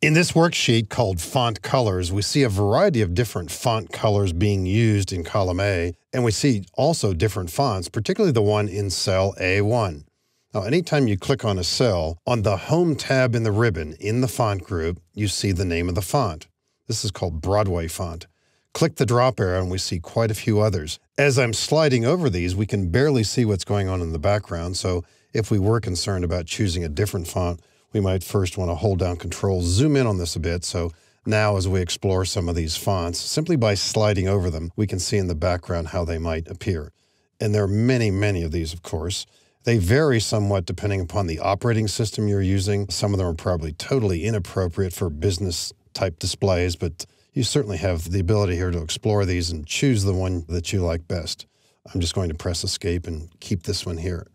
In this worksheet called Font Colors, we see a variety of different font colors being used in column A, and we see also different fonts, particularly the one in cell A1. Now, anytime you click on a cell, on the Home tab in the ribbon in the font group, you see the name of the font. This is called Broadway font. Click the drop arrow and we see quite a few others. As I'm sliding over these, we can barely see what's going on in the background, so if we were concerned about choosing a different font, we might first want to hold down Control, zoom in on this a bit. So now as we explore some of these fonts, simply by sliding over them, we can see in the background how they might appear. And there are many, many of these, of course. They vary somewhat depending upon the operating system you're using. Some of them are probably totally inappropriate for business-type displays, but you certainly have the ability here to explore these and choose the one that you like best. I'm just going to press Escape and keep this one here.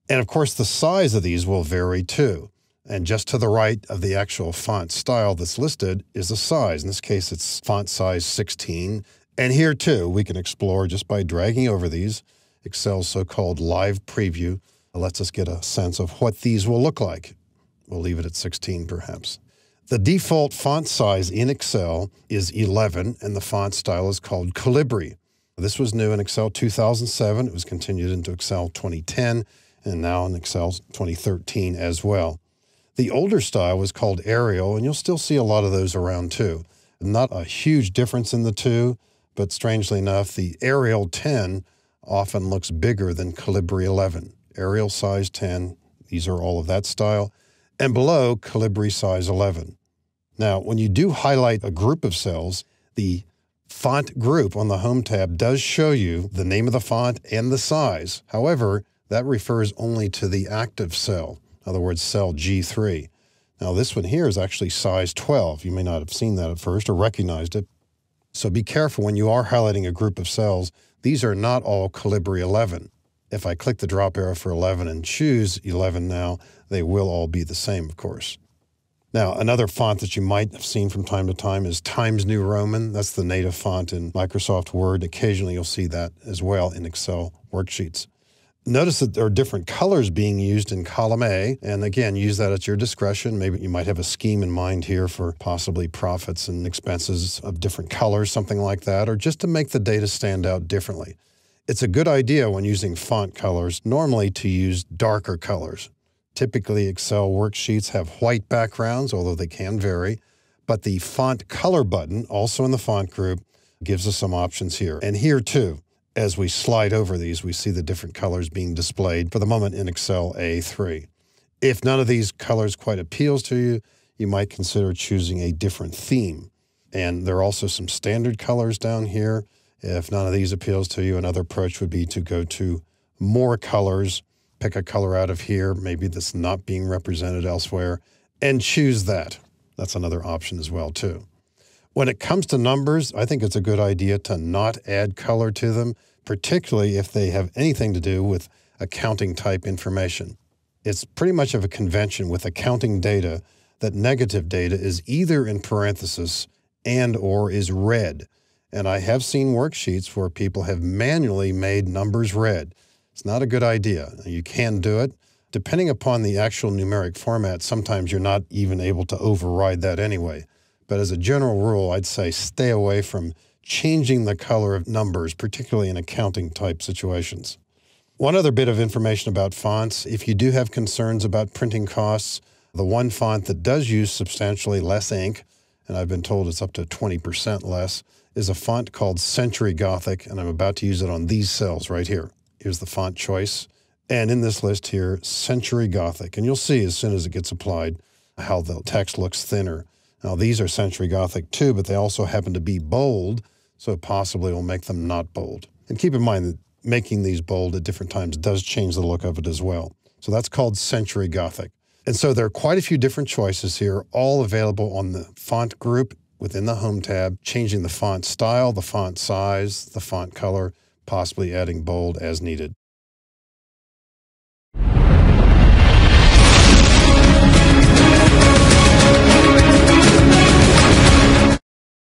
And of course, the size of these will vary too. And just to the right of the actual font style that's listed is a size. In this case, it's font size 16. And here too, we can explore just by dragging over these. Excel's so-called live preview lets us get a sense of what these will look like. We'll leave it at 16 perhaps. The default font size in Excel is 11, and the font style is called Calibri. This was new in Excel 2007. It was continued into Excel 2010, and now in Excel 2013 as well. The older style was called Arial, and you'll still see a lot of those around too. Not a huge difference in the two, but strangely enough, the Arial 10 often looks bigger than Calibri 11. Arial size 10, these are all of that style, and below Calibri size 11. Now, when you do highlight a group of cells, the font group on the Home tab does show you the name of the font and the size. However, that refers only to the active cell. In other words, cell G3. Now this one here is actually size 12. You may not have seen that at first or recognized it. So be careful when you are highlighting a group of cells. These are not all Calibri 11. If I click the drop arrow for 11 and choose 11 now, they will all be the same, of course. Now, another font that you might have seen from time to time is Times New Roman. That's the native font in Microsoft Word. Occasionally you'll see that as well in Excel worksheets. Notice that there are different colors being used in column A, and again, use that at your discretion. Maybe you might have a scheme in mind here for possibly profits and expenses of different colors, something like that, or just to make the data stand out differently. It's a good idea when using font colors normally to use darker colors. Typically, Excel worksheets have white backgrounds, although they can vary, but the font color button, also in the font group, gives us some options here. And here too, as we slide over these, we see the different colors being displayed for the moment in Excel A3. If none of these colors quite appeals to you, you might consider choosing a different theme. And there are also some standard colors down here. If none of these appeals to you, another approach would be to go to More Colors, pick a color out of here, maybe that's not being represented elsewhere, and choose that. That's another option as well too. When it comes to numbers, I think it's a good idea to not add color to them, particularly if they have anything to do with accounting type information. It's pretty much of a convention with accounting data that negative data is either in parentheses and or is red. And I have seen worksheets where people have manually made numbers red. It's not a good idea. You can do it. Depending upon the actual numeric format, sometimes you're not even able to override that anyway. But as a general rule, I'd say stay away from changing the color of numbers, particularly in accounting type situations. One other bit of information about fonts, if you do have concerns about printing costs, the one font that does use substantially less ink, and I've been told it's up to 20% less, is a font called Century Gothic, and I'm about to use it on these cells right here. Here's the font choice. And in this list here, Century Gothic. And you'll see as soon as it gets applied how the text looks thinner. Now, these are Century Gothic too, but they also happen to be bold, so it possibly will make them not bold. And keep in mind that making these bold at different times does change the look of it as well. So that's called Century Gothic. And so there are quite a few different choices here, all available on the font group within the Home tab, changing the font style, the font size, the font color, possibly adding bold as needed.